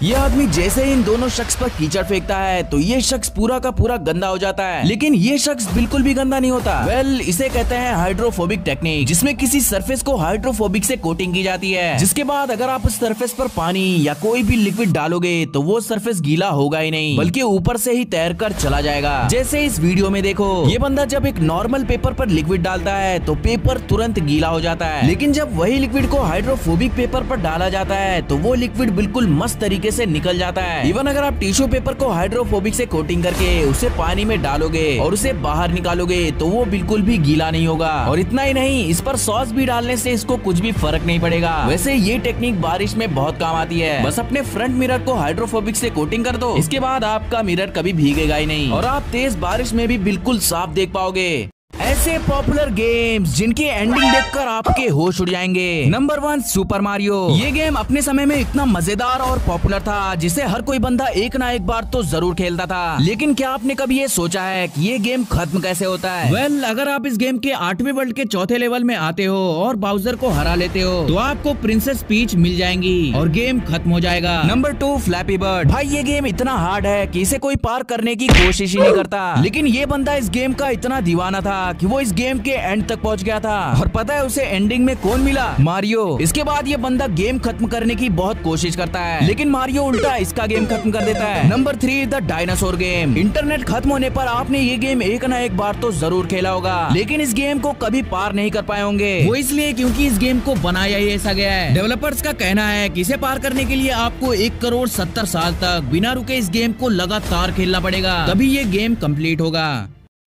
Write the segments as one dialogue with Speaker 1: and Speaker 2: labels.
Speaker 1: ये आदमी जैसे ही इन दोनों शख्स पर कीचड़ फेंकता है तो ये शख्स पूरा का पूरा गंदा हो जाता है, लेकिन ये शख्स बिल्कुल भी गंदा नहीं होता। इसे कहते हैं हाइड्रोफोबिक टेक्निक, जिसमें किसी सरफेस को हाइड्रोफोबिक से कोटिंग की जाती है, जिसके बाद अगर आप उस सरफेस पर पानी या कोई भी लिक्विड डालोगे तो वो सरफेस गीला होगा ही नहीं, बल्कि ऊपर से ही तैर कर चला जाएगा। जैसे इस वीडियो में देखो, ये बंदा जब एक नॉर्मल पेपर पर लिक्विड डालता है तो पेपर तुरंत गीला हो जाता है, लेकिन जब वही लिक्विड को हाइड्रोफोबिक पेपर पर डाला जाता है तो वो लिक्विड बिल्कुल मस्त तरीके से निकल जाता है। इवन अगर आप टिश्यू पेपर को हाइड्रोफोबिक से कोटिंग करके उसे पानी में डालोगे और उसे बाहर निकालोगे तो वो बिल्कुल भी गीला नहीं होगा। और इतना ही नहीं, इस पर सॉस भी डालने से इसको कुछ भी फर्क नहीं पड़ेगा। वैसे ये टेक्निक बारिश में बहुत काम आती है। बस अपने फ्रंट मिरर को हाइड्रोफोबिक से कोटिंग कर दो, इसके बाद आपका मिरर कभी भीगेगा ही नहीं और आप तेज बारिश में भी बिल्कुल साफ देख पाओगे। ऐसे पॉपुलर गेम्स जिनकी एंडिंग देखकर आपके होश उड़ जाएंगे। Number 1 super Mario. ये गेम अपने समय में इतना मजेदार और पॉपुलर था जिसे हर कोई बंदा एक ना एक बार तो जरूर खेलता था, लेकिन क्या आपने कभी ये सोचा है कि ये गेम खत्म कैसे होता है? अगर आप इस गेम के 8वें वर्ल्ड के चौथे लेवल में आते हो और बाउजर को हरा लेते हो तो आपको प्रिंसेस पीच मिल जाएंगी और गेम खत्म हो जाएगा। Number 2 flappy bird. भाई ये गेम इतना हार्ड है कि इसे कोई पार करने की कोशिश ही नहीं करता, लेकिन ये बंदा इस गेम का इतना दीवाना था कि वो इस गेम के एंड तक पहुंच गया था। और पता है उसे एंडिंग में कौन मिला? मारियो। इसके बाद ये बंदा गेम खत्म करने की बहुत कोशिश करता है, लेकिन मारियो उल्टा इसका गेम खत्म कर देता है। Number 3 the dinosaur game. Internet खत्म होने पर आपने ये गेम एक ना एक बार तो जरूर खेला होगा, लेकिन इस गेम को कभी पार नहीं कर पाए होंगे। वो इसलिए क्योंकि इस गेम को बनाया ही ऐसा गया है। डेवलपर्स का कहना है कि इसे पार करने के लिए आपको 1 करोड़ 70 साल तक बिना रुके इस गेम को लगातार खेलना पड़ेगा, तभी ये गेम कंप्लीट होगा।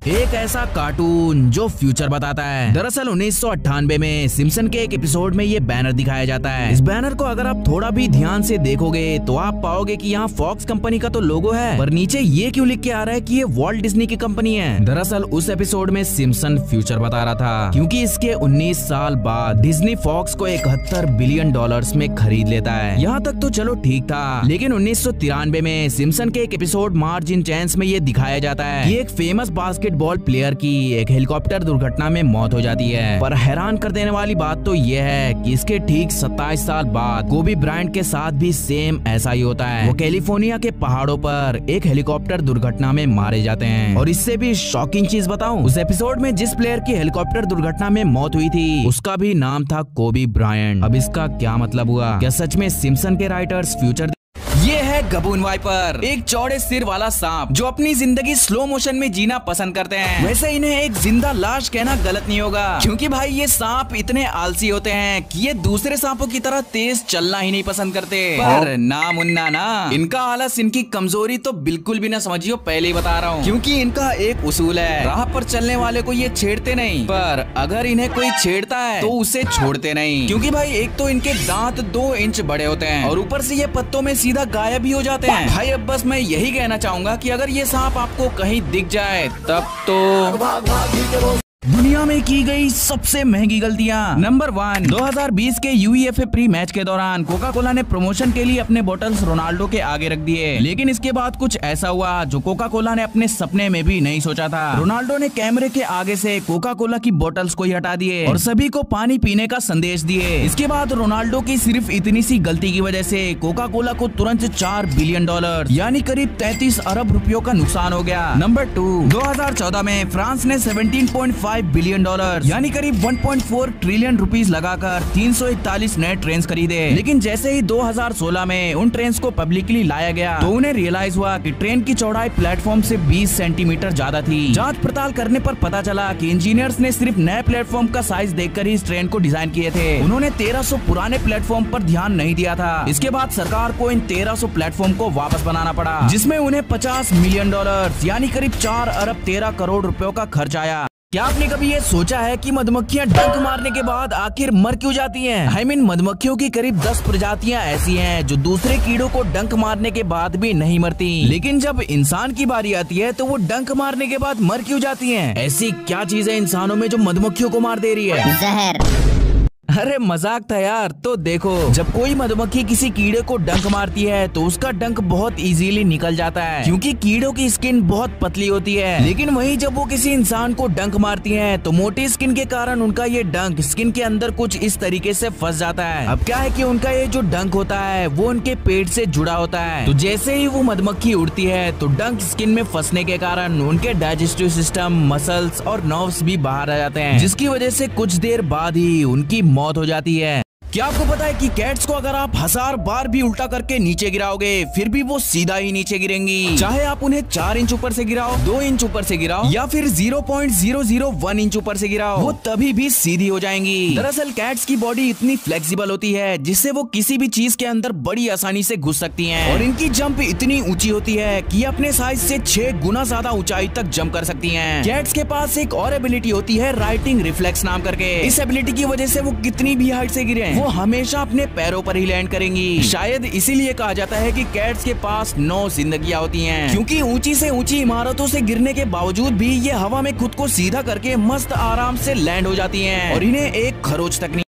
Speaker 1: एक ऐसा कार्टून जो फ्यूचर बताता है। दरअसल 1998 में सिम्पसन के एक एपिसोड में ये बैनर दिखाया जाता है। इस बैनर को अगर आप थोड़ा भी ध्यान से देखोगे तो आप पाओगे कि यहाँ फॉक्स कंपनी का तो लोगो है, पर नीचे ये क्यों लिख के आ रहा है कि ये वॉल्ट डिज्नी की कंपनी है? दरअसल उस एपिसोड में सिम्पसन फ्यूचर बता रहा था, क्योंकि इसके 19 साल बाद डिज्नी फॉक्स को 71 बिलियन डॉलर्स में खरीद लेता है। यहाँ तक तो चलो ठीक था, लेकिन 1993 में सिम्पसन के एक एपिसोड मार्ज इन चैंस में ये दिखाया जाता है कि एक फेमस बास्केटबॉल प्लेयर की एक हेलीकॉप्टर दुर्घटना में मौत हो जाती है। पर हैरान कर देने वाली बात तो ये है कि इसके ठीक 27 साल बाद कोबी ब्रायंट के साथ भी सेम ऐसा ही होता है। वो कैलिफोर्निया के पहाड़ों पर एक हेलीकॉप्टर दुर्घटना में मारे जाते हैं। और इससे भी शॉकिंग चीज बताऊं, उस एपिसोड में जिस प्लेयर की हेलीकॉप्टर दुर्घटना में मौत हुई थी उसका भी नाम था कोबी ब्रायंट। अब इसका क्या मतलब हुआ? क्या सच में सिम्पसन के राइटर्स फ्यूचर? ये है गबून वाइपर, एक चौड़े सिर वाला सांप जो अपनी जिंदगी स्लो मोशन में जीना पसंद करते हैं। वैसे इन्हें एक जिंदा लाश कहना गलत नहीं होगा, क्योंकि भाई ये सांप इतने आलसी होते हैं कि ये दूसरे सांपों की तरह तेज चलना ही नहीं पसंद करते। पर ना मुन्ना ना, इनका आलस इनकी कमजोरी तो बिल्कुल भी ना समझियो, पहले ही बता रहा हूँ। क्योंकि इनका एक उसूल है, राह पर चलने वाले को ये छेड़ते नहीं, पर अगर इन्हें कोई छेड़ता है तो उसे छोड़ते नहीं। क्योंकि भाई एक तो इनके दांत 2 इंच बड़े होते हैं और ऊपर से ये पत्तों में सीधा गायब भी हो जाते हैं। भाई अब बस मैं यही कहना चाहूंगा कि अगर ये सांप आपको कहीं दिख जाए तब तो दुनिया में की गई सबसे महंगी गलतियां। नंबर 1 2020 के यूईएफए प्री मैच के दौरान कोका कोला ने प्रमोशन के लिए अपने बोतल्स रोनाल्डो के आगे रख दिए, लेकिन इसके बाद कुछ ऐसा हुआ जो कोका कोला ने अपने सपने में भी नहीं सोचा था। रोनाल्डो ने कैमरे के आगे से कोका कोला की बोतल्स को ही हटा दिए और सभी को पानी पीने का संदेश दिए। इसके बाद रोनाल्डो की सिर्फ इतनी सी गलती की वजह से कोका कोला को तुरंत 4 बिलियन डॉलर यानी करीब 33 अरब रुपयों का नुकसान हो गया। नंबर 2 2014 में फ्रांस ने 17.5 बिलियन डॉलर यानी करीब 1.4 ट्रिलियन रुपीस लगाकर 341 नए ट्रेन खरीदे, लेकिन जैसे ही 2016 में उन ट्रेन को पब्लिकली लाया गया तो उन्हें रियलाइज हुआ कि ट्रेन की चौड़ाई प्लेटफॉर्म से 20 सेंटीमीटर ज्यादा थी। जांच पड़ताल करने पर पता चला कि इंजीनियर्स ने सिर्फ नए प्लेटफॉर्म का साइज देखकर ही इस ट्रेन को डिजाइन किए थे। उन्होंने 1300 पुराने प्लेटफॉर्म पर ध्यान नहीं दिया था। इसके बाद सरकार को इन 1300 प्लेटफॉर्म को वापस बनाना पड़ा, जिसमें उन्हें 50 मिलियन डॉलर यानी करीब 4 अरब 13 करोड़ रुपयों का खर्च आया। क्या आपने कभी ये सोचा है कि मधुमक्खियां डंक मारने के बाद आखिर मर क्यों जाती हैं? आई मीन मधुमक्खियों की करीब 10 प्रजातियां ऐसी हैं जो दूसरे कीड़ों को डंक मारने के बाद भी नहीं मरती, लेकिन जब इंसान की बारी आती है तो वो डंक मारने के बाद मर क्यों जाती हैं? ऐसी क्या चीज है इंसानों में जो मधुमक्खियों को मार दे रही है?
Speaker 2: जहर।
Speaker 1: अरे मजाक था यार। तो देखो, जब कोई मधुमक्खी किसी कीड़े को डंक मारती है तो उसका डंक बहुत इजीली निकल जाता है, क्योंकि कीड़ों की स्किन बहुत पतली होती है। लेकिन वहीं जब वो किसी इंसान को डंक मारती है तो मोटी स्किन के कारण उनका ये डंक स्किन के अंदर कुछ इस तरीके से फंस जाता है। अब क्या है कि उनका ये जो डंक होता है वो उनके पेट से जुड़ा होता है। तो जैसे ही वो मधुमक्खी उड़ती है तो डंक स्किन में फंसने के कारण उनके डाइजेस्टिव सिस्टम, मसल्स और नर्व्स भी बाहर आ जाते हैं, जिसकी वजह से कुछ देर बाद ही उनकी मौत हो जाती है। क्या आपको पता है कि कैट्स को अगर आप 1000 बार भी उल्टा करके नीचे गिराओगे फिर भी वो सीधा ही नीचे गिरेंगी, चाहे आप उन्हें 4 इंच ऊपर से गिराओ, 2 इंच ऊपर से गिराओ या फिर 0.001 इंच ऊपर से गिराओ, वो तभी भी सीधी हो जाएंगी। दरअसल कैट्स की बॉडी इतनी फ्लेक्सिबल होती है जिससे वो किसी भी चीज के अंदर बड़ी आसानी से घुस सकती हैं, और इनकी जंप इतनी ऊंची होती है कि अपने साइज से 6 गुना ज्यादा ऊंचाई तक जंप कर सकती हैं। कैट्स के पास एक और एबिलिटी होती है राइटिंग रिफ्लेक्स नाम करके। इस एबिलिटी की वजह से वो कितनी भी हाइट से गिरे वो हमेशा अपने पैरों पर ही लैंड करेंगी। शायद इसीलिए कहा जाता है कि कैट्स के पास 9 जिंदगियां होती हैं, क्योंकि ऊंची से ऊंची इमारतों से गिरने के बावजूद भी ये हवा में खुद को सीधा करके मस्त आराम से लैंड हो जाती हैं और इन्हें एक खरोच तक नहीं